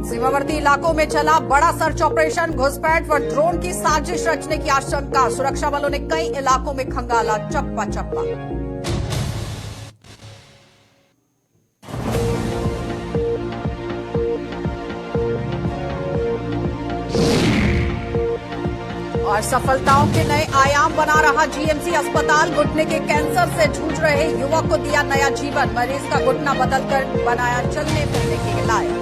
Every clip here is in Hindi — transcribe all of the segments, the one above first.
सीमावर्ती इलाकों में चला बड़ा सर्च ऑपरेशन। घुसपैठ व ड्रोन की साजिश रचने की आशंका। सुरक्षा बलों ने कई इलाकों में खंगाला चप्पा चप्पा। और सफलताओं के नए आयाम बना रहा जीएमसी अस्पताल। घुटने के कैंसर से जूझ रहे युवक को दिया नया जीवन। मरीज का घुटना बदलकर बनाया चलने फिरने के लायक।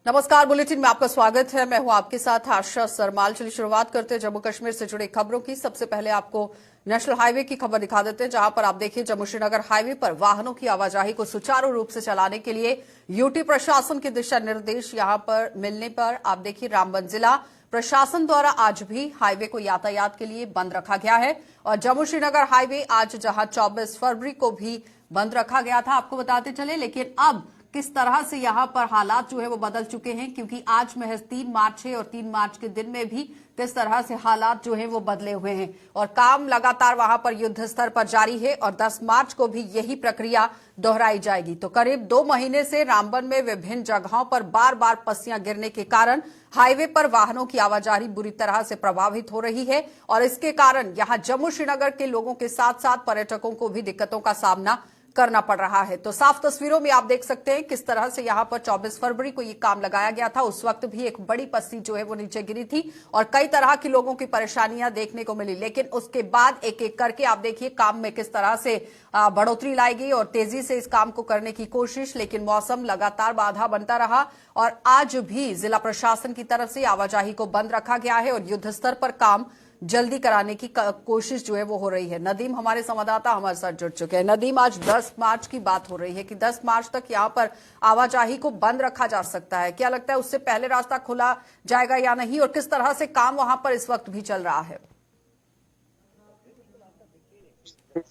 नमस्कार, बुलेटिन में आपका स्वागत है। मैं हूं आपके साथ आशा सरमाल। चलिए शुरुआत करते हैं जम्मू कश्मीर से जुड़ी खबरों की। सबसे पहले आपको नेशनल हाईवे की खबर दिखा देते हैं, जहां पर आप देखिए जम्मू श्रीनगर हाईवे पर वाहनों की आवाजाही को सुचारू रूप से चलाने के लिए यूटी प्रशासन के दिशा निर्देश यहां पर मिलने पर आप देखिए रामबन जिला प्रशासन द्वारा आज भी हाईवे को यातायात के लिए बंद रखा गया है। और जम्मू श्रीनगर हाईवे आज जहां 24 फरवरी को भी बंद रखा गया था, आपको बताते चले, लेकिन अब किस तरह से यहां पर हालात जो है वो बदल चुके हैं, क्योंकि आज महज 3 मार्च है और 3 मार्च के दिन में भी किस तरह से हालात जो है वो बदले हुए हैं। और काम लगातार वहां पर युद्ध स्तर पर जारी है और 10 मार्च को भी यही प्रक्रिया दोहराई जाएगी। तो करीब 2 महीने से रामबन में विभिन्न जगहों पर बार बार पस्सियां गिरने के कारण हाईवे पर वाहनों की आवाजाही बुरी तरह से प्रभावित हो रही है और इसके कारण यहां जम्मू श्रीनगर के लोगों के साथ साथ पर्यटकों को भी दिक्कतों का सामना करना पड़ रहा है। तो साफ तस्वीरों में आप देख सकते हैं किस तरह से यहां पर 24 फरवरी को ये काम लगाया गया था। उस वक्त भी एक बड़ी पस्सी जो है वो नीचे गिरी थी और कई तरह की लोगों की परेशानियां देखने को मिली, लेकिन उसके बाद एक एक करके आप देखिए काम में किस तरह से बढ़ोतरी लाई गई और तेजी से इस काम को करने की कोशिश, लेकिन मौसम लगातार बाधा बनता रहा और आज भी जिला प्रशासन की तरफ से आवाजाही को बंद रखा गया है और युद्ध स्तर पर काम जल्दी कराने की कोशिश जो है वो हो रही है। नदीम हमारे संवाददाता हमारे साथ जुड़ चुके हैं। नदीम, आज 10 मार्च की बात हो रही है कि 10 मार्च तक यहां पर आवाजाही को बंद रखा जा सकता है। क्या लगता है उससे पहले रास्ता खुला जाएगा या नहीं, और किस तरह से काम वहां पर इस वक्त भी चल रहा है?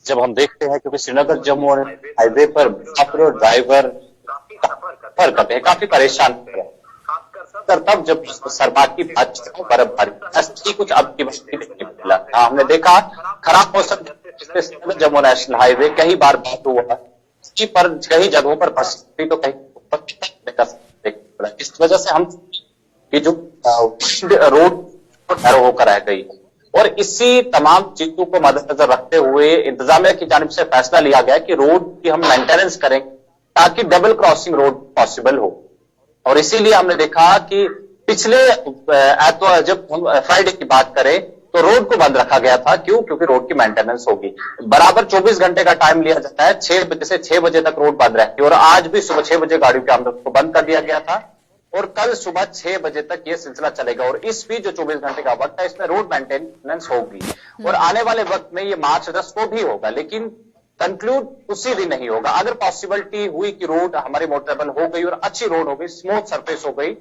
जब हम देखते हैं क्योंकि श्रीनगर जम्मू हाईवे पर ड्राइवर करते हैं, काफी परेशान होते हैं, तब जब सरमाद की बात बर्फबारी कुछ अब की नहीं मिला। हमने देखा खराब मौसम जम्मू नेशनल हाईवे कई बार बात हुआ पर कई जगहों पर बरसात तो कहीं, इस वजह से हम ये जो रोड होकर रह गई और इसी तमाम चीजों को मद्देनजर रखते हुए इंतजामिया की जानिब से फैसला लिया गया कि रोड की हम मेंटेनेंस करेंगे ताकि डबल क्रॉसिंग रोड पॉसिबल हो। और इसीलिए हमने देखा कि पिछले जब हम फ्राइडे की बात करें तो रोड को बंद रखा गया था। क्यों? क्योंकि रोड की मेंटेनेंस होगी। बराबर 24 घंटे का टाइम लिया जाता है, 6 बजे से 6 बजे तक रोड बंद रहती है और आज भी सुबह 6 बजे गाड़ियों की आमद को बंद कर दिया गया था और कल सुबह 6 बजे तक यह सिलसिला चलेगा। और इस भी जो 24 घंटे का वक्त है इसमें रोड मेंटेनेंस होगी और आने वाले वक्त में ये मार्च 10 को भी होगा, लेकिन कंक्लूड उसी दिन नहीं होगा। अगर पॉसिबिलिटी हुई कि रोड हमारी मोटरेबल हो गई और अच्छी रोड हो गई, स्मूथ सरफेस हो गई,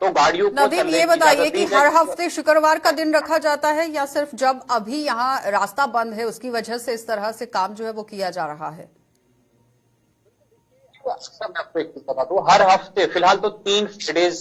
तो गाड़ियों को नदीम, ये बताइए कि हर हफ्ते शुक्रवार का दिन रखा जाता है या सिर्फ जब अभी यहाँ रास्ता बंद है उसकी वजह से इस तरह से काम जो है वो किया जा रहा है? मैं आपको एक चीज बता दूं, हर हफ्ते फिलहाल तो 3 फ्राइडेज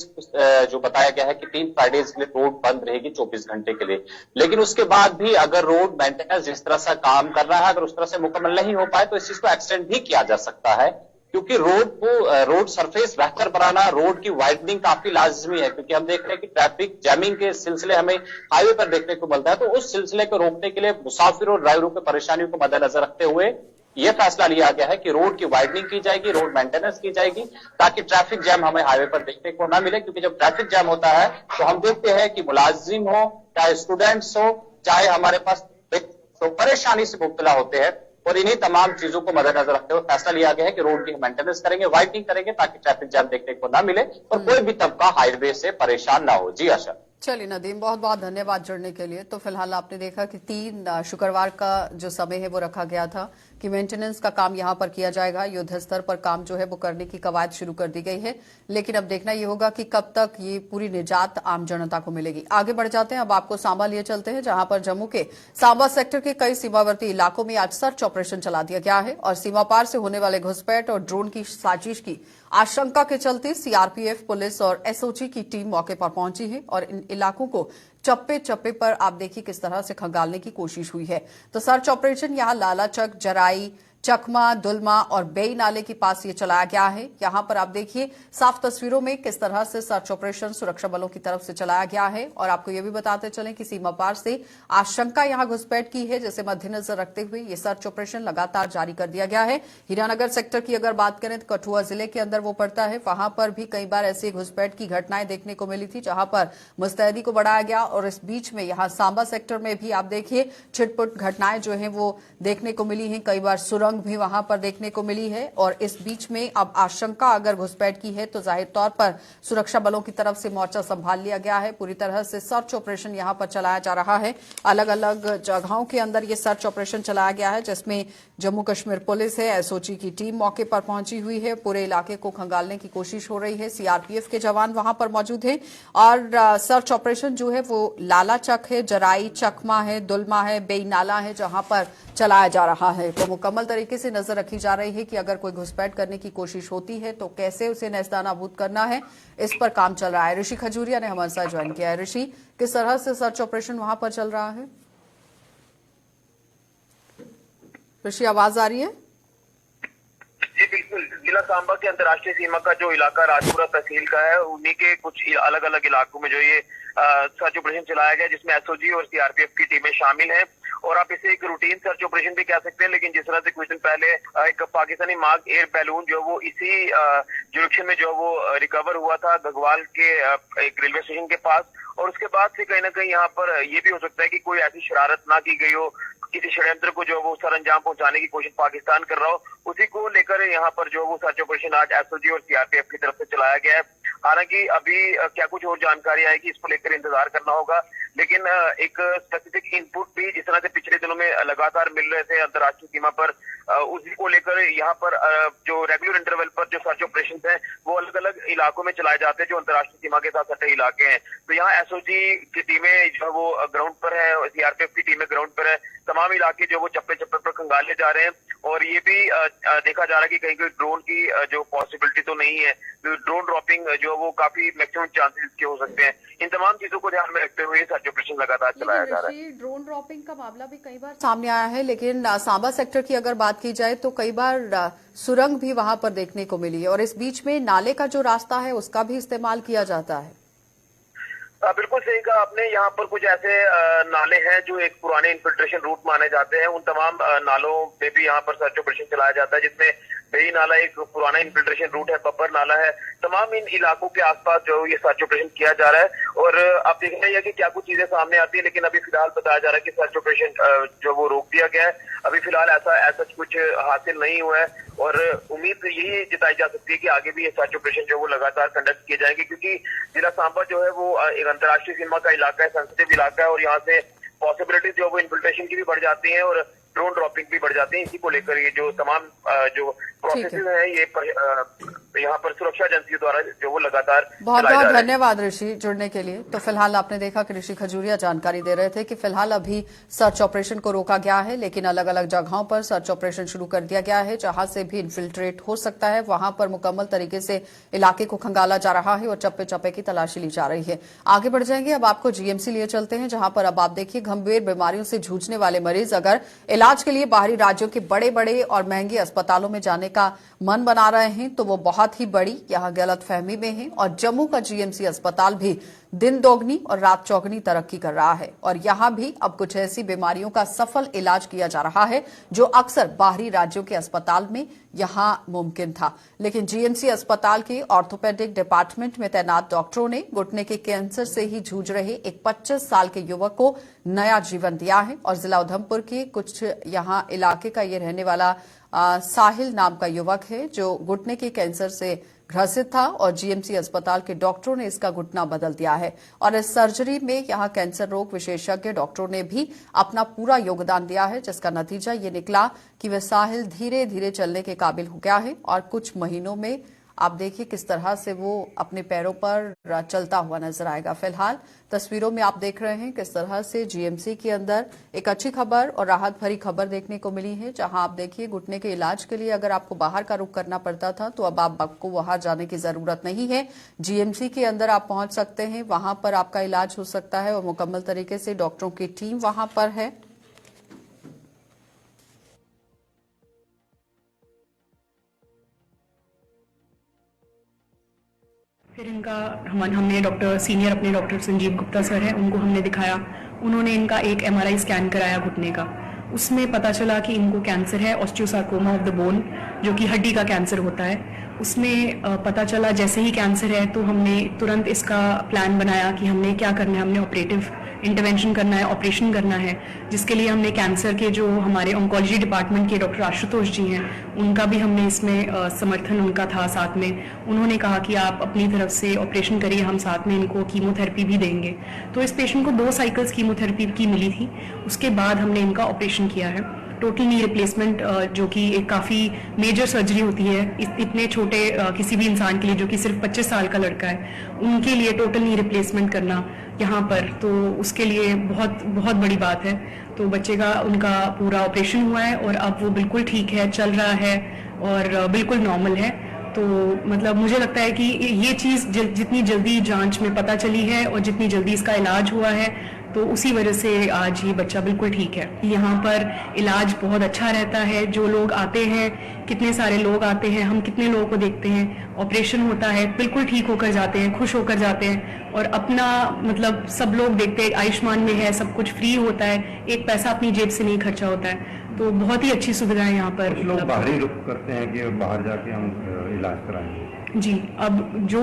जो बताया गया है कि 3 फ्राइडेज के लिए रोड बंद रहेगी 24 घंटे के लिए, लेकिन उसके बाद भी अगर रोड मेंटेनेंस जिस तरह से काम कर रहा है अगर उस तरह से मुकम्मल नहीं हो पाए तो इस चीज को एक्सटेंड भी किया जा सकता है, क्योंकि रोड सरफेस बेहतर बनाना, रोड की वाइडनिंग काफी लाजमी है। क्योंकि हम देख रहे हैं कि ट्रैफिक जैमिंग के सिलसिले हमें हाईवे पर देखने को मिलता है, तो उस सिलसिले को रोकने के लिए मुसाफिर और ड्राइवरों की परेशानियों को मद्देनजर रखते हुए यह फैसला लिया गया है कि रोड की वाइडनिंग की जाएगी, रोड मेंटेनेंस की जाएगी, ताकि ट्रैफिक जैम हमें हाईवे पर देखने को ना मिले। क्योंकि जब ट्रैफिक जैम होता है तो हम देखते हैं कि मुलाजिम हो, चाहे स्टूडेंट्स हो, चाहे हमारे पास तो परेशानी से मुब्तला होते हैं और इन्हीं तमाम चीजों को मद्देनजर रखते हुए फैसला लिया गया है कि रोड की मेंटेनेंस करेंगे, वाइडनिंग करेंगे, ताकि ट्रैफिक जैम देखने को ना मिले और कोई भी तबका हाईवे से परेशान ना हो। जी आशा। चलिए नदीम, बहुत बहुत धन्यवाद जुड़ने के लिए। तो फिलहाल आपने देखा कि 3 शुक्रवार का जो समय है वो रखा गया था कि मेंटेनेंस का काम यहां पर किया जाएगा। युद्ध स्तर पर काम जो है वो करने की कवायद शुरू कर दी गई है, लेकिन अब देखना ये होगा कि कब तक ये पूरी निजात आम जनता को मिलेगी। आगे बढ़ जाते हैं, अब आपको सांबा लिए चलते हैं, जहां पर जम्मू के सांबा सेक्टर के कई सीमावर्ती इलाकों में आज सर्च ऑपरेशन चला दिया गया है और सीमा पार से होने वाले घुसपैठ और ड्रोन की साजिश की आशंका के चलते सीआरपीएफ, पुलिस और एसओजी की टीम मौके पर पहुंची है और इन इलाकों को चप्पे चप्पे पर आप देखिए किस तरह से खंगालने की कोशिश हुई है। तो सर्च ऑपरेशन यहां लालाचक, जराई, चकमा, दुलमा और बेई नाले के पास ये चलाया गया है। यहां पर आप देखिए साफ तस्वीरों में किस तरह से सर्च ऑपरेशन सुरक्षा बलों की तरफ से चलाया गया है। और आपको ये भी बताते चलें कि सीमा पार से आशंका यहां घुसपैठ की है, जिसे मद्देनजर रखते हुए ये सर्च ऑपरेशन लगातार जारी कर दिया गया है। हीरानगर सेक्टर की अगर बात करें तो कठुआ जिले के अंदर वो पड़ता है, वहां पर भी कई बार ऐसी घुसपैठ की घटनाएं देखने को मिली थी, जहां पर मुस्तैदी को बढ़ाया गया। और इस बीच में यहां सांबा सेक्टर में भी आप देखिए छिटपुट घटनाएं जो है वो देखने को मिली है, कई बार सुरंग भी वहां पर देखने को मिली है। और इस बीच में अब आशंका अगर घुसपैठ की है तो जाहिर तौर पर सुरक्षा बलों की तरफ से मोर्चा संभाल लिया गया है। पूरी तरह से सर्च ऑपरेशन यहां पर चलाया जा रहा है। अलग अलग जगहों के अंदर ये सर्च ऑपरेशन चलाया गया है, जिसमें जम्मू कश्मीर पुलिस है, एसओजी की टीम मौके पर पहुंची हुई है। पूरे इलाके को खंगालने की कोशिश हो रही है। सीआरपीएफ के जवान वहां पर मौजूद हैं और सर्च ऑपरेशन जो है वो लालाचक है, जराई, चकमा है, दुलमा है, बेई नाला है, जहां पर चलाया जा रहा है। तो मुकम्मल तरीके से नजर रखी जा रही है कि अगर कोई घुसपैठ करने की कोशिश होती है तो कैसे उसे नेस्तनाबूद करना है, इस पर काम चल रहा है। ऋषि खजूरिया ने हमारे साथ ज्वाइन किया है। ऋषि, किस तरह से सर्च ऑपरेशन वहां पर चल रहा है? ऋषि, आवाज आ रही है? जी बिल्कुल। जिला सांबा के अंतर्राष्ट्रीय सीमा का जो इलाका राजपुरा तहसील का है, उन्हीं के कुछ अलग अलग इलाकों में जो ये सर्च ऑपरेशन चलाया गया, जिसमें एसओजी और सीआरपीएफ की टीमें शामिल हैं। और आप इसे एक रूटीन सर्च ऑपरेशन भी कह सकते हैं, लेकिन जिस तरह से कुछ दिन पहले एक पाकिस्तानी मार्क एयर बैलून जो वो इसी जुरिक्शन में जो वो रिकवर हुआ था गगवाल के एक रेलवे स्टेशन के पास, और उसके बाद से कहीं ना कहीं यहाँ पर ये भी हो सकता है कि कोई ऐसी शरारत ना की गई हो, किसी षड्यंत्र को जो वो सर अंजाम पहुंचाने की कोशिश पाकिस्तान कर रहा हो, उसी को लेकर यहाँ पर जो वो सर्च ऑपरेशन आज एसओजी और सीआरपीएफ की तरफ से चलाया गया है। हालांकि अभी क्या कुछ और जानकारी आएगी, इसको लेकर इंतजार करना होगा, लेकिन एक स्पेसिफिक इनपुट भी जिस तरह से पिछले दिनों में लगातार मिल रहे थे अंतर्राष्ट्रीय सीमा पर, उसी को लेकर यहाँ पर जो रेगुलर इंटरवल पर जो सर्च ऑपरेशन है वो अलग अलग इलाकों में चलाए जाते हैं जो अंतर्राष्ट्रीय सीमा के साथ सटे इलाके हैं। तो यहाँ एसओजी की टीमें जो वो ग्राउंड पर है, सीआरपीएफ की टीमें ग्राउंड पर है, तमाम इलाके जो वो चप्पे चप्पे पर खंगाले जा रहे हैं। और ये भी देखा जा रहा है कि कहीं कोई ड्रोन की जो पॉसिबिलिटी तो नहीं है, तो ड्रोन ड्रॉपिंग जो वो काफी मैक्सिमम चांसेस के हो सकते हैं। इन तमाम चीजों को ध्यान में रखते हुए सर्च ऑपरेशन लगातार चलाया जा रहा है। ड्रोन ड्रॉपिंग का मामला भी कई बार सामने आया है, लेकिन सांबा सेक्टर की अगर बात की जाए तो कई बार सुरंग भी वहां पर देखने को मिली है और इस बीच में नाले का जो रास्ता है उसका भी इस्तेमाल किया जाता है। बिल्कुल सही कहा आपने। यहाँ पर कुछ ऐसे नाले हैं जो एक पुराने इन्फिल्ट्रेशन रूट माने जाते हैं, उन तमाम नालों पे भी यहाँ पर सर्च ऑपरेशन चलाया जाता है, जिसमें बेई नाला एक पुराना इन्फिल्ट्रेशन रूट है, बब्बर नाला है। तमाम इन इलाकों के आसपास जो ये सर्च ऑपरेशन किया जा रहा है और आप देख रहे हैं कि क्या कुछ चीजें सामने आती है, लेकिन अभी फिलहाल बताया जा रहा है कि सर्च ऑपरेशन जो वो रोक दिया गया है। अभी फिलहाल ऐसा कुछ हासिल नहीं हुआ है और उम्मीद यही जताई जा सकती है कि आगे भी ये सर्च ऑपरेशन जो वो लगातार कंडक्ट किए जाएंगे, क्योंकि जिला सांबा जो है वो एक अंतर्राष्ट्रीय सीमा का इलाका है, सेंसिटिव इलाका है और यहाँ से पॉसिबिलिटीज जो वो इन्फिल्ट्रेशन की भी बढ़ जाती है और ड्रोन ड्रॉपिंग भी बढ़ जाती है। इसी को लेकर ये जो तमाम जो प्रोसेसेस हैं ये यहाँ पर सुरक्षा एजेंसियों द्वारा जो वो लगातार बहुत बहुत धन्यवाद ऋषि जुड़ने के लिए। तो फिलहाल आपने देखा कि ऋषि खजूरिया जानकारी दे रहे थे कि फिलहाल अभी सर्च ऑपरेशन को रोका गया है, लेकिन अलग अलग जगहों पर सर्च ऑपरेशन शुरू कर दिया गया है, जहां से भी इन्फिल्ट्रेट हो सकता है वहां पर मुकम्मल तरीके से इलाके को खंगाला जा रहा है और चप्पे चप्पे की तलाशी ली जा रही है। आगे बढ़ जाएंगे, अब आपको जीएमसी लिए चलते हैं, जहां पर अब आप देखिए गंभीर बीमारियों से जूझने वाले मरीज अगर इलाज के लिए बाहरी राज्यों के बड़े बड़े और महंगे अस्पतालों में जाने का मन बना रहे हैं तो वो बहुत ही बड़ी यहाँ गलतफहमी में है। और जम्मू का जीएमसी अस्पताल भी दिन दोगुनी और रात चौगुनी तरक्की कर रहा है और यहाँ भी अब कुछ ऐसी बीमारियों का सफल इलाज किया जा रहा है जो अक्सर बाहरी राज्यों के अस्पताल में यहाँ मुमकिन था। लेकिन जीएमसी अस्पताल के ऑर्थोपेडिक डिपार्टमेंट में तैनात डॉक्टरों ने घुटने के कैंसर से ही जूझ रहे एक 25 साल के युवक को नया जीवन दिया है। और जिला उधमपुर के कुछ यहाँ इलाके का ये रहने वाला साहिल नाम का युवक है जो घुटने के कैंसर से ग्रसित था और जीएमसी अस्पताल के डॉक्टरों ने इसका घुटना बदल दिया है और इस सर्जरी में यहां कैंसर रोग विशेषज्ञ डॉक्टरों ने भी अपना पूरा योगदान दिया है, जिसका नतीजा ये निकला कि वह साहिल धीरे धीरे चलने के काबिल हो गया है और कुछ महीनों में आप देखिए किस तरह से वो अपने पैरों पर चलता हुआ नजर आएगा। फिलहाल तस्वीरों में आप देख रहे हैं किस तरह से जीएमसी के अंदर एक अच्छी खबर और राहत भरी खबर देखने को मिली है, जहां आप देखिए घुटने के इलाज के लिए अगर आपको बाहर का रुख करना पड़ता था तो अब आपको वहां जाने की जरूरत नहीं है। जीएमसी के अंदर आप पहुंच सकते हैं, वहां पर आपका इलाज हो सकता है और मुकम्मल तरीके से डॉक्टरों की टीम वहां पर है। फिर इनका हमने सीनियर अपने डॉक्टर संजीव गुप्ता सर हैं, उनको हमने दिखाया। उन्होंने इनका एक एमआरआई स्कैन कराया घुटने का। उसमें पता चला कि इनको कैंसर है, ऑस्टियोसार्कोमा ऑफ द बोन, जो कि हड्डी का कैंसर होता है। उसमें पता चला जैसे ही कैंसर है तो हमने तुरंत इसका प्लान बनाया कि हमने क्या करना है। हमने ऑपरेटिव इंटरवेंशन करना है, ऑपरेशन करना है, जिसके लिए हमने कैंसर के जो हमारे ऑन्कोलॉजी डिपार्टमेंट के डॉक्टर आशुतोष जी हैं, उनका भी हमने इसमें समर्थन उनका था साथ में। उन्होंने कहा कि आप अपनी तरफ से ऑपरेशन करिए, हम साथ में इनको कीमोथेरेपी भी देंगे। तो इस पेशेंट को 2 साइकिल्स कीमोथेरेपी की मिली थी। उसके बाद हमने इनका ऑपरेशन किया है। टोटल नी रिप्लेसमेंट, जो कि एक काफ़ी मेजर सर्जरी होती है इतने छोटे किसी भी इंसान के लिए जो कि सिर्फ 25 साल का लड़का है, उनके लिए टोटल नी रिप्लेसमेंट करना यहाँ पर, तो उसके लिए बहुत बहुत बड़ी बात है। तो बच्चे का उनका पूरा ऑपरेशन हुआ है और अब वो बिल्कुल ठीक है, चल रहा है और बिल्कुल नॉर्मल है। तो मतलब मुझे लगता है कि ये चीज़ जितनी जल्दी जांच में पता चली है और जितनी जल्दी इसका इलाज हुआ है, तो उसी वजह से आज ये बच्चा बिल्कुल ठीक है। यहाँ पर इलाज बहुत अच्छा रहता है। जो लोग आते हैं, कितने सारे लोग आते हैं, हम कितने लोगों को देखते हैं, ऑपरेशन होता है, बिल्कुल ठीक होकर जाते हैं, खुश होकर जाते हैं और अपना मतलब सब लोग देखते हैं आयुष्मान में है, सब कुछ फ्री होता है, एक पैसा अपनी जेब से नहीं खर्चा होता है। तो बहुत ही अच्छी सुविधाएं यहाँ पर। कुछ लोग बाहरी रुख करते हैं कि बाहर जाके हम इलाज कराएंगे। जी, अब जो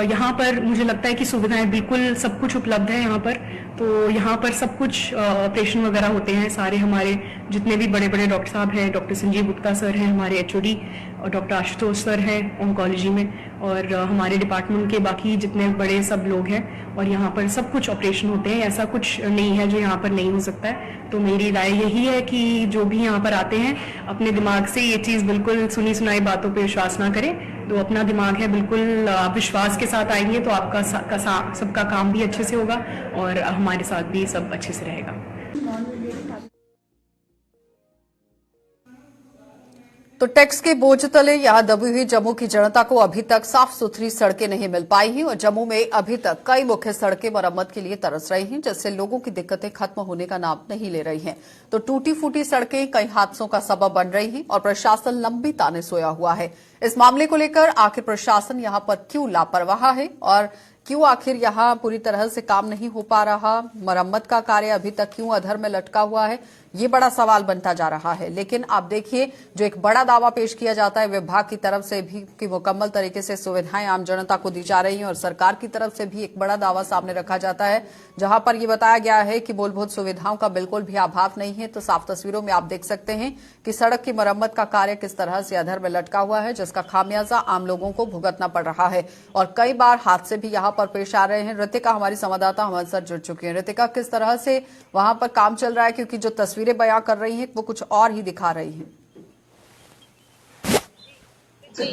यहाँ पर मुझे लगता है कि सुविधाएं बिल्कुल सब कुछ उपलब्ध है यहाँ पर। तो यहाँ पर सब कुछ ऑपरेशन वगैरह होते हैं। सारे हमारे जितने भी बड़े बड़े डॉक्टर साहब हैं, डॉक्टर संजीव गुप्ता सर हैं हमारे एचओडी, और डॉक्टर आशुतोष सर हैं ऑन्कोलॉजी में, और हमारे डिपार्टमेंट के बाकी जितने बड़े सब लोग हैं, और यहाँ पर सब कुछ ऑपरेशन होते हैं। ऐसा कुछ नहीं है जो यहाँ पर नहीं हो सकता है। तो मेरी राय यही है कि जो भी यहाँ पर आते हैं, अपने दिमाग से ये चीज़ बिल्कुल सुनी सुनाई बातों पर विश्वास ना करें। तो अपना दिमाग है, बिल्कुल आप विश्वास के साथ आएंगे तो आपका सबका काम भी अच्छे से होगा और हमारे साथ भी सब अच्छे से रहेगा। तो टैक्स के बोझ तले यहां दबी हुई जम्मू की जनता को अभी तक साफ सुथरी सड़कें नहीं मिल पाई हैं और जम्मू में अभी तक कई मुख्य सड़कें मरम्मत के लिए तरस रही हैं, जिससे लोगों की दिक्कतें खत्म होने का नाम नहीं ले रही हैं। तो टूटी फूटी सड़कें कई हादसों का सबब बन रही हैं और प्रशासन लंबी ताने सोया हुआ है। इस मामले को लेकर आखिर प्रशासन यहां पर क्यों लापरवाह है और क्यों आखिर यहां पूरी तरह से काम नहीं हो पा रहा, मरम्मत का कार्य अभी तक क्यों अधर में लटका हुआ है, ये बड़ा सवाल बनता जा रहा है। लेकिन आप देखिए, जो एक बड़ा दावा पेश किया जाता है विभाग की तरफ से भी कि मुकम्मल तरीके से सुविधाएं आम जनता को दी जा रही हैं, और सरकार की तरफ से भी एक बड़ा दावा सामने रखा जाता है जहां पर ये बताया गया है कि मूलभूत सुविधाओं का बिल्कुल भी अभाव नहीं है। तो साफ तस्वीरों में आप देख सकते हैं कि सड़क की मरम्मत का कार्य किस तरह से अधर में लटका हुआ है, जिसका खामियाजा आम लोगों को भुगतना पड़ रहा है और कई बार हादसे भी यहां पर पेश आ रहे हैं। ऋतिका हमारी संवाददाता हमारे साथ जुड़ चुकी है। ऋतिका, किस तरह से वहां पर काम चल रहा है, क्योंकि जो तस्वीरें बयां कर रही हैं वो कुछ और ही दिखा रही हैं। जी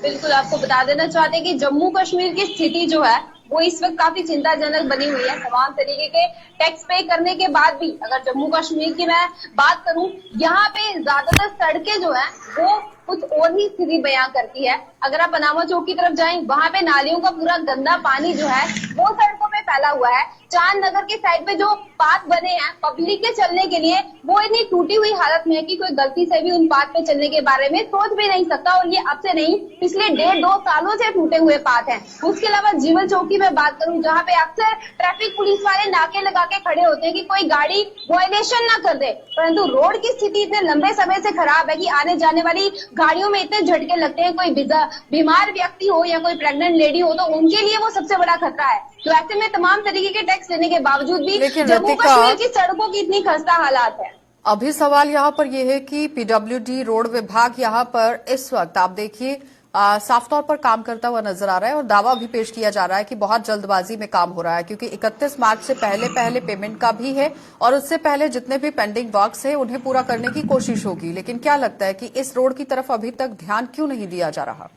बिल्कुल, आपको बता देना चाहते हैं कि जम्मू कश्मीर की स्थिति जो है वो इस वक्त काफी चिंताजनक बनी हुई है। तमाम तरीके के टैक्स पे करने के बाद भी अगर जम्मू कश्मीर की मैं बात करूं, यहाँ पे ज्यादातर सड़कें जो है वो कुछ और ही स्थिति बयां करती है। अगर आप पनामा चौक की तरफ जाएं, वहां पे नालियों का पूरा गंदा पानी जो है वो सड़कों पे फैला हुआ है। चांद नगर के साइड पे जो पाथ बने हैं पब्लिक के चलने के लिए, वो इतनी टूटी हुई हालत में है कि कोई गलती से भी उन पाथ पे चलने के बारे में सोच भी नहीं सकता। और ये अब से नहीं, पिछले 1.5-2 सालों से टूटे हुए पाथ हैं। उसके अलावा जीवल चौक की मैं बात करूं, जहाँ पे अक्सर ट्रैफिक पुलिस वाले नाके लगा के खड़े होते हैं कि कोई गाड़ी वायलेशन ना कर दे, परंतु रोड की स्थिति इतने लंबे समय से खराब है कि आने जाने वाली गाड़ियों में इतने झटके लगते हैं। कोई बीमार व्यक्ति हो या कोई प्रेग्नेंट लेडी हो तो उनके लिए वो सबसे बड़ा खतरा है। तो ऐसे में तमाम तरीके के टैक्स देने के बावजूद भी जम्मू कश्मीर की सड़कों की इतनी खस्ता हालात है। अभी सवाल यहाँ पर यह है कि पीडब्ल्यूडी रोड विभाग यहाँ पर इस वक्त आप देखिए साफ तौर पर काम करता हुआ नजर आ रहा है और दावा भी पेश किया जा रहा है कि बहुत जल्दबाजी में काम हो रहा है, क्योंकि 31 मार्च से पहले पेमेंट का भी है और उससे पहले जितने भी पेंडिंग वर्क्स है उन्हें पूरा करने की कोशिश होगी। लेकिन क्या लगता है कि इस रोड की तरफ अभी तक ध्यान क्यों नहीं दिया जा रहा?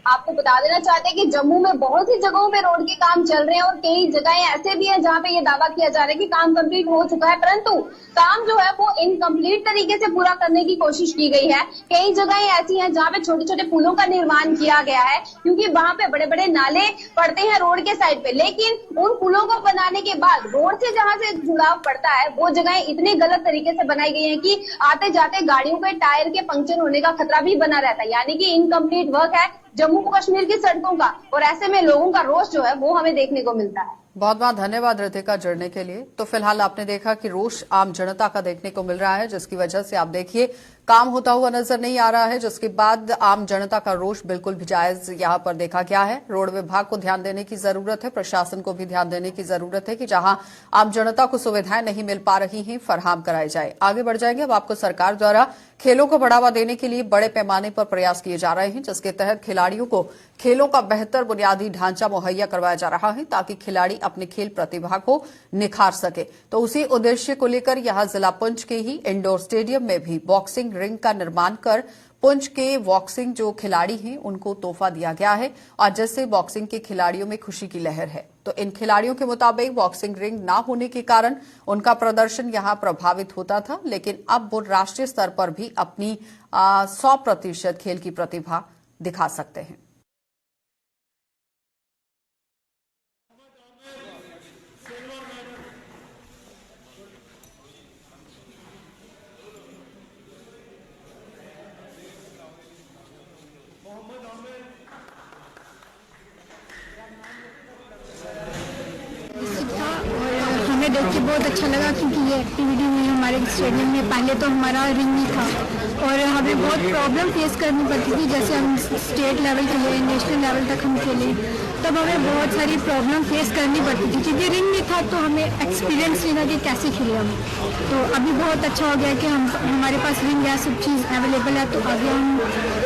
आपको बता देना चाहते हैं कि जम्मू में बहुत सी जगहों पे रोड के काम चल रहे हैं और कई जगहें ऐसे भी हैं जहां पे ये दावा किया जा रहा है कि काम कंप्लीट हो चुका है, परंतु काम जो है वो इनकम्प्लीट तरीके से पूरा करने की कोशिश की गई है। कई जगहें ऐसी हैं जहां पे छोटे छोटे पुलों का निर्माण किया गया है, क्योंकि वहां पे बड़े बड़े नाले पड़ते हैं रोड के साइड पे, लेकिन उन पुलों को बनाने के बाद रोड से जहां से जुड़ाव पड़ता है वो जगहें इतने गलत तरीके से बनाई गई है कि आते जाते गाड़ियों के टायर के पंक्चर होने का खतरा भी बना रहता है। यानी कि इनकम्प्लीट वर्क है जम्मू कश्मीर की सड़कों का, और ऐसे में लोगों का रोष जो है वो हमें देखने को मिलता है। बहुत बहुत धन्यवाद रितिका जुड़ने के लिए। तो फिलहाल आपने देखा कि रोष आम जनता का देखने को मिल रहा है, जिसकी वजह से आप देखिए काम होता हुआ नजर नहीं आ रहा है, जिसके बाद आम जनता का रोष बिल्कुल भी जायज यहां पर देखा गया है। रोड विभाग को ध्यान देने की जरूरत है, प्रशासन को भी ध्यान देने की जरूरत है कि जहां आम जनता को सुविधाएं नहीं मिल पा रही हैं फराहम कराई जाए। आगे बढ़ जाएंगे। अब आपको सरकार द्वारा खेलों को बढ़ावा देने के लिए बड़े पैमाने पर प्रयास किए जा रहे हैं, जिसके तहत खिलाड़ियों को खेलों का बेहतर बुनियादी ढांचा मुहैया करवाया जा रहा है ताकि खिलाड़ी अपने खेल प्रतिभा को निखार सके। तो उसी उद्देश्य को लेकर यहां जिला पुंछ के ही इंडोर स्टेडियम में भी बॉक्सिंग रिंग का निर्माण कर पुंछ के बॉक्सिंग जो खिलाड़ी हैं उनको तोहफा दिया गया है और जैसे बॉक्सिंग के खिलाड़ियों में खुशी की लहर है। तो इन खिलाड़ियों के मुताबिक बॉक्सिंग रिंग ना होने के कारण उनका प्रदर्शन यहां प्रभावित होता था, लेकिन अब वो राष्ट्रीय स्तर पर भी अपनी 100% खेल की प्रतिभा दिखा सकते हैं। हमें देख के बहुत अच्छा लगा, क्योंकि ये एक्टिविटी हुई हमारे स्टेडियम में। पहले तो हमारा रिंग नहीं था और हमें बहुत प्रॉब्लम फेस करनी पड़ती थी। जैसे हम स्टेट लेवल खेले, नेशनल लेवल तक हम खेले, तब हमें बहुत सारी प्रॉब्लम फेस करनी पड़ती थी क्योंकि रिंग नहीं था, तो हमें एक्सपीरियंस लेना कि कैसे खेले हम। तो अभी बहुत अच्छा हो गया कि हमारे पास रिंग है, सब चीज़ अवेलेबल है, तो आगे हम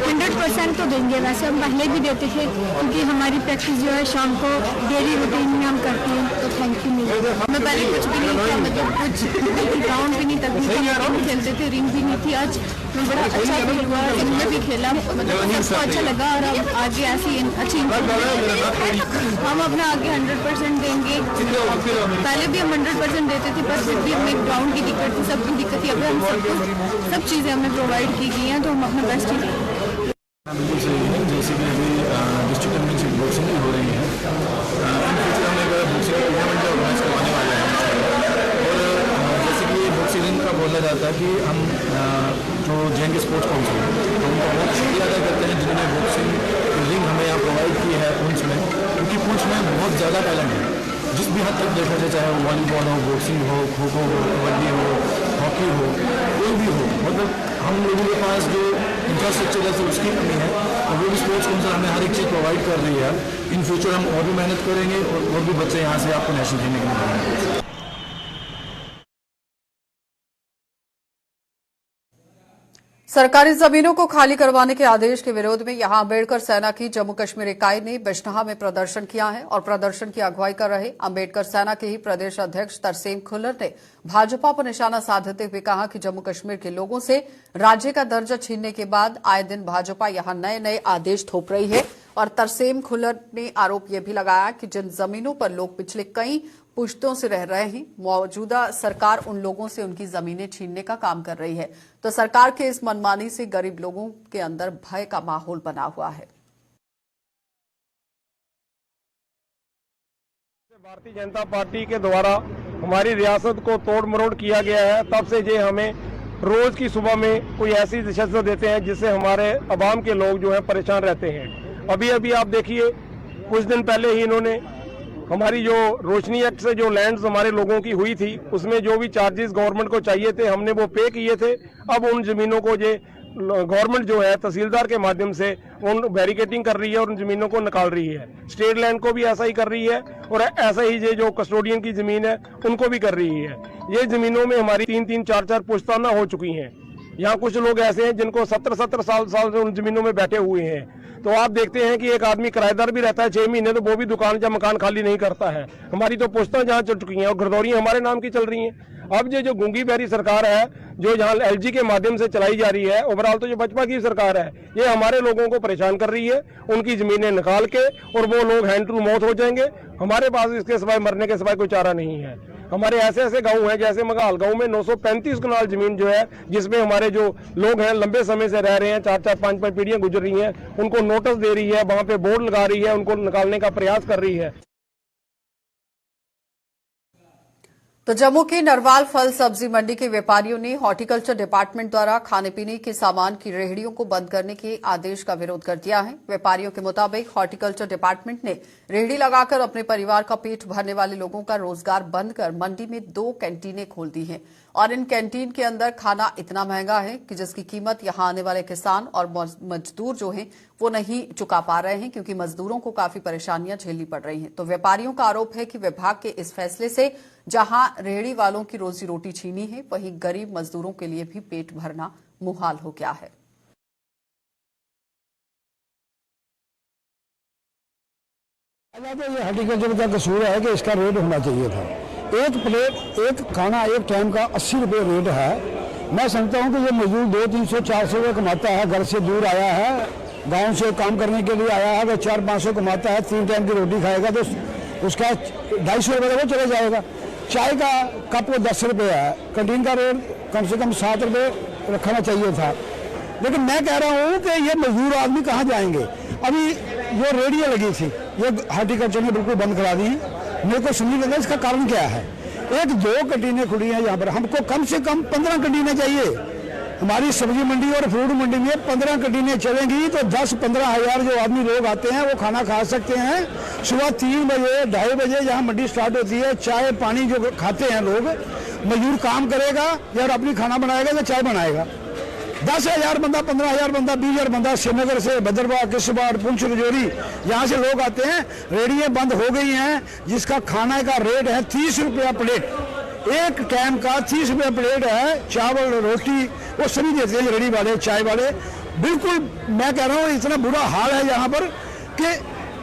100% तो देंगे। वैसे हम पहले भी देते थे क्योंकि हमारी प्रैक्टिस जो है शाम को डेली रूटीन में हम करते हैं। तो थैंक यू। हमें पहले कुछ भी नहीं था, मतलब कुछ ग्राउंड भी नहीं था, खेलते थे, रिंग भी नहीं थी। आज मैं बड़ा अच्छा फील हुआ, इनमें भी खेला, मतलब सबको अच्छा लगा और अब आगे ऐसी अच्छी हम अपना आगे 100% देंगे। पहले भी हम 100% देते थे, पर फिर भी हमें ग्राउंड की दिक्कत थी, सबकी दिक्कत थी। अब हम सब चीज़ें हमें प्रोवाइड की गई हैं, तो हम अपना बेस्ट ही देंगे। जैसे कि अभी डिस्ट्रिक्ट चैंपियनशिप बॉक्सिंग हो रही है, हम एक बॉक्सिंग टूर्नामेंट का ऑर्गेनाइज करवाने वाले हैं। और जैसे कि बॉक्सिंग रिंग का बोला जाता है कि हम जो जे स्पोर्ट्स काउंसिल है तो उनका बहुत शुक्रिया अदा करते हैं जिन्होंने बॉक्सिंग रिंग हमें यहाँ प्रोवाइड की है पुंछ में, क्योंकि पुंछ में बहुत ज़्यादा टैलेंट है। जिस भी हद तक देखा जाए, चाहे वॉलीबॉल हो, बॉक्सिंग हो, खो खो हो, कबड्डी हो, हॉकी हो, कोई भी हो, मतलब हम लोगों के पास जो इंफ्रास्ट्रक्चर है उसकी कमी है और वो भी स्पोर्ट्स काउंसिल हमें हर एक चीज़ प्रोवाइड कर रही है। इन फ्यूचर हम और भी मेहनत करेंगे और भी बच्चे यहाँ से आपको नेशनल खेलने के लिए मिलेंगे। सरकारी जमीनों को खाली करवाने के आदेश के विरोध में यहां अम्बेडकर सेना की जम्मू कश्मीर इकाई ने बिजनौर में प्रदर्शन किया है और प्रदर्शन की अगुवाई कर रहे अम्बेडकर सेना के ही प्रदेश अध्यक्ष तरसेम खुल्लर ने भाजपा पर निशाना साधते हुए कहा कि जम्मू कश्मीर के लोगों से राज्य का दर्जा छीनने के बाद आए दिन भाजपा यहां नए नए आदेश थोप रही है। और तरसेम खुल्लर ने आरोप यह भी लगाया कि जिन जमीनों पर लोग पिछले कई पुश्तों से रह रहे हैं, मौजूदा सरकार उन लोगों से उनकी जमीनें छीनने का काम कर रही है। तो सरकार के इस मनमानी से गरीब लोगों के अंदर भय का माहौल बना हुआ है। भारतीय जनता पार्टी के द्वारा हमारी रियासत को तोड़ मरोड़ किया गया है, तब से ये हमें रोज की सुबह में कोई ऐसी दिशा देते हैं जिससे हमारे अवाम के लोग जो है परेशान रहते हैं। अभी अभी आप देखिए, कुछ दिन पहले ही इन्होंने हमारी जो रोशनी एक्ट से जो लैंड्स हमारे लोगों की हुई थी उसमें जो भी चार्जेस गवर्नमेंट को चाहिए थे हमने वो पे किए थे। अब उन जमीनों को ये गवर्नमेंट जो है तहसीलदार के माध्यम से उन बैरिकेटिंग कर रही है और उन जमीनों को निकाल रही है। स्टेट लैंड को भी ऐसा ही कर रही है और ऐसा ही ये जो कस्टोडियन की जमीन है उनको भी कर रही है। ये जमीनों में हमारी 3-3, 4-4 पुश्ताना हो चुकी हैं। यहाँ कुछ लोग ऐसे हैं जिनको 70-70 साल से उन जमीनों में बैठे हुए हैं। तो आप देखते हैं कि एक आदमी किराएदार भी रहता है 6 महीने, तो वो भी दुकान या मकान खाली नहीं करता है। हमारी तो पोस्टां जहाँ चल चुकी हैं और घरदौरियां हमारे नाम की चल रही हैं। अब ये जो गूंगी बहरी सरकार है, जो यहाँ LG के माध्यम से चलाई जा रही है, ओवरऑल तो जो भाजपा की सरकार है, ये हमारे लोगों को परेशान कर रही है। उनकी जमीनें निकाल के और वो लोग हैंड टू माउथ हो जाएंगे। हमारे पास इसके सिवाय मरने के सिवाय कोई चारा नहीं है। हमारे ऐसे ऐसे गांव हैं, जैसे मघाल गांव में 935 कनाल जमीन जो है, जिसमें हमारे जो लोग हैं लंबे समय से रह रहे हैं, 4-4, 5-5 पीढ़ियां गुजर रही हैं, उनको नोटिस दे रही है, वहां पे बोर्ड लगा रही है, उनको निकालने का प्रयास कर रही है। तो जम्मू की नरवाल फल सब्जी मंडी के व्यापारियों ने हॉर्टिकल्चर डिपार्टमेंट द्वारा खाने पीने के सामान की रेहड़ियों को बंद करने के आदेश का विरोध कर दिया है। व्यापारियों के मुताबिक हॉर्टिकल्चर डिपार्टमेंट ने रेहड़ी लगाकर अपने परिवार का पेट भरने वाले लोगों का रोजगार बंद कर मंडी में 2 कैंटीनें खोल दी हैं और इन कैंटीन के अंदर खाना इतना महंगा है कि जिसकी कीमत यहां आने वाले किसान और मजदूर जो हैं वो नहीं चुका पा रहे हैं, क्योंकि मजदूरों को काफी परेशानियां झेलनी पड़ रही हैं। तो व्यापारियों का आरोप है कि विभाग के इस फैसले से जहां रेहड़ी वालों की रोजी रोटी छीनी है, वहीं गरीब मजदूरों के लिए भी पेट भरना मुहाल हो गया है। तो ये हॉर्टिकल्चर का कसूर है कि इसका रेट होना चाहिए था। एक प्लेट, एक खाना, एक टाइम का 80 रुपये रेट है। मैं समझता हूँ कि ये मजदूर 200-300-400 रुपये कमाता है, घर से दूर आया है, गांव से काम करने के लिए आया है, तो 400-500 कमाता है, 3 टाइम की रोटी खाएगा तो उसका 250 रुपये वो चले जाएगा। चाय का कप 10 रुपये है, कैंटीन का रेट कम से कम 7 रुपये रखना चाहिए था। लेकिन मैं कह रहा हूँ कि ये मजदूर आदमी कहाँ जाएंगे। अभी जो रेडियो लगी थी, ये हॉर्टिकल्चर ने बिल्कुल बंद करा दी। मेरे को समझ नहीं लगा इसका कारण क्या है। 1-2 कैंटीनें खुली हैं यहाँ पर, हमको कम से कम 15 कैंटीनें चाहिए। हमारी सब्जी मंडी और फ्रूट मंडी में 15 कैंटीनें चलेंगी तो 10-15 हज़ार जो आदमी लोग आते हैं वो खाना खा सकते हैं। सुबह 3 बजे 2:30 बजे यहाँ मंडी स्टार्ट होती है, चाय पानी जो खाते हैं लोग, मजदूर काम करेगा या अपनी खाना बनाएगा या चाय बनाएगा। 10,000 बंदा, 15,000 बंदा, 20,000 बंदा श्रीनगर से, भद्रवाह, किश्तवाड़, पुंछ, रजौरी यहाँ से लोग आते हैं। रेहड़ियाँ बंद हो गई हैं, जिसका खाने का रेट है 30 रुपया प्लेट। एक टाइम का 30 रुपया प्लेट है। चावल रोटी वो सभी देते हैं रेहड़ी वाले, चाय वाले। बिल्कुल मैं कह रहा हूँ इतना बुरा हाल है यहाँ पर कि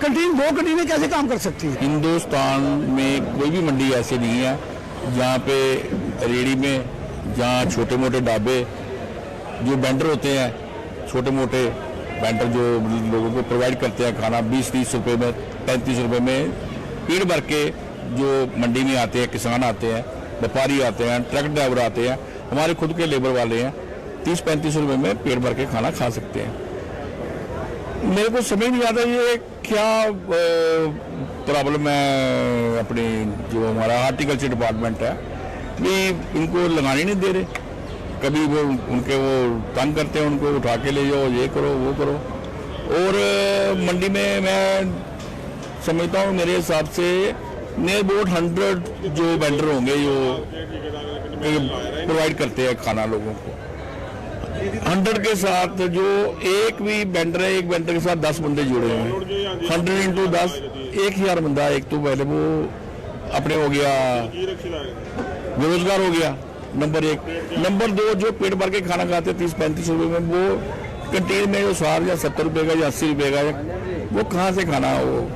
कैंटीन 2 कैंटीनें कैसे काम कर सकती है। हिंदुस्तान में कोई भी मंडी ऐसी नहीं है जहाँ पे रेहड़ी में, जहाँ छोटे मोटे ढाबे जो वेंडर होते हैं, छोटे मोटे वेंडर जो लोगों को प्रोवाइड करते हैं खाना 20-30 रुपये में, 35 रुपये में पेट भर के जो मंडी में आते हैं, किसान आते हैं, व्यापारी आते हैं, ट्रक ड्राइवर आते हैं, हमारे खुद के लेबर वाले हैं, 30-35 रुपये में पेट भर के खाना खा सकते हैं। मेरे को समझ नहीं आता ये क्या प्रॉब्लम है। अपनी जो हमारा हॉर्टिकल्चर डिपार्टमेंट है, भी इनको लगाने नहीं दे रहे। कभी वो उनके वो तंग करते हैं, उनको उठा के ले जाओ, ये करो वो करो। और मंडी में मैं समझता हूँ मेरे हिसाब से नियर अबाउट 100 जो वेंडर होंगे जो प्रोवाइड करते हैं खाना लोगों को। 100 के साथ जो एक भी वेंडर है, एक वेंडर के साथ 10 बंदे जुड़े हुए हैं। 100 into 10, 1,000 बंदा। एक तो पहले वो अपने हो गया, बेरोजगार हो गया, नंबर 1। नंबर 2 जो पेट भर के खाना खाते हैं 30-35 रुपये में, वो कैंटीन में जो 60 या 70 रुपये का या 80 रुपये का, वो कहाँ से खाना वो।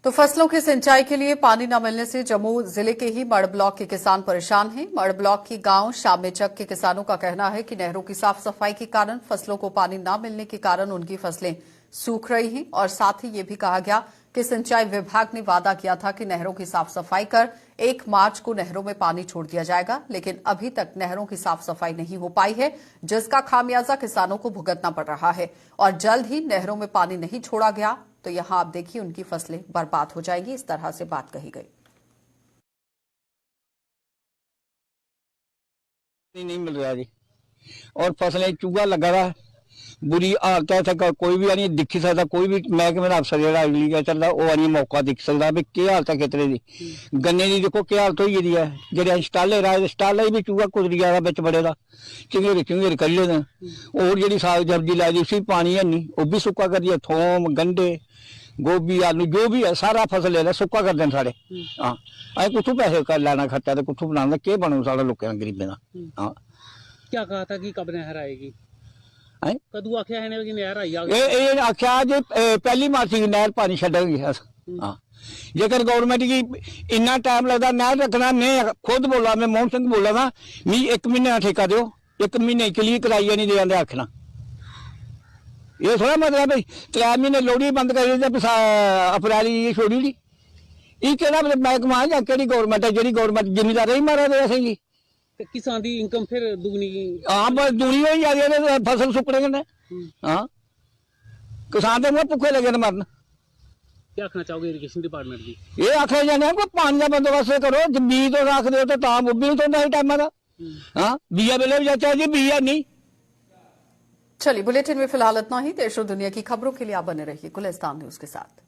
तो फसलों की सिंचाई के लिए पानी न मिलने से जम्मू जिले के ही मड़ ब्लॉक के किसान परेशान हैं। मड़ ब्लॉक के गांव शामेचक के किसानों का कहना है कि नहरों की साफ सफाई के कारण फसलों को पानी न मिलने के कारण उनकी फसलें सूख रही हैं और साथ ही ये भी कहा गया कि सिंचाई विभाग ने वादा किया था कि नहरों की साफ सफाई कर 1 मार्च को नहरों में पानी छोड़ दिया जाएगा, लेकिन अभी तक नहरों की साफ सफाई नहीं हो पाई है, जिसका खामियाजा किसानों को भुगतना पड़ रहा है और जल्द ही नहरों में पानी नहीं छोड़ा गया तो यहां आप देखिए उनकी फसलें बर्बाद हो जाएंगी। इस तरह से बात कही गई। नहीं मिल रहा जी, और फसलें चूहा लगा रहा, बुरी हालत है। कोई भी नहीं दिखी सकता, कोई भी महकमे का अफसर जो अगली चल रहा वो नहीं मौका दिख सकता भी क्या हालत है खेतरे की। गन्ने की देखो क्या हालत हुई है। जो स्टाले रहा, स्टाले भी चूहा कुदरी जा रहा बिच बड़े का, चिंगेर कर लेना। और जी साग सब्जी लाई दी उसी पानी है नहीं, वो भी सुक्का कर दिया। थोम, गंढे, गोभी आलू जो भी है सारा फसल ले सुक्का कर देना साढ़े। हाँ अं कुछ पैसे कर लेना खर्चा तो कुछ बनाना के बनू साढ़ा लोगों गरीबें का। हाँ क्या कहा था कि कब नहर आएगी, हैं कदू आख्या है कि नहर आई ये आख्या जी पहली मार्च की नहर पानी छड़ेगी। हाँ जेकर गवर्नमेंट की इन्ना टाइम लगता नहर रखना, मैं खुद बोला, मैं मोहन सिंह बोला था मी 1 महीने का ठेका दो, 1 महीने के लिए कराइया नहीं दे आखना। ये थोड़ा मतलब भाई 3 महीने लोहड़ी बंद कर अप्रैल छोड़ी दी, ये केड़ा महकमा या केड़ी गवर्नमेंट है जी गवर्नमेंट जिमीदार ही मारा दे असें किसान की इनकम फिर दुगनी। हाँ बस दुनी हो जा रही है फसल सुपड़े कन्नै। हाँ किसान तो भुखे लगे न मरन। क्या आखना चाहोगे इरिगेशन डिपार्टमेंट की? ये आखिया जाने को पानी का बंदोबस्त करो, बीज तो रख दो तो भी तो नहीं टाइम का। हाँ बीया वेले भी जाता है जी, बीया नहीं। चलिए बुलेटिन में फिलहाल इतना ही। देश और दुनिया की खबरों के लिए आप बने रहिए गुलिस्तान न्यूज के साथ।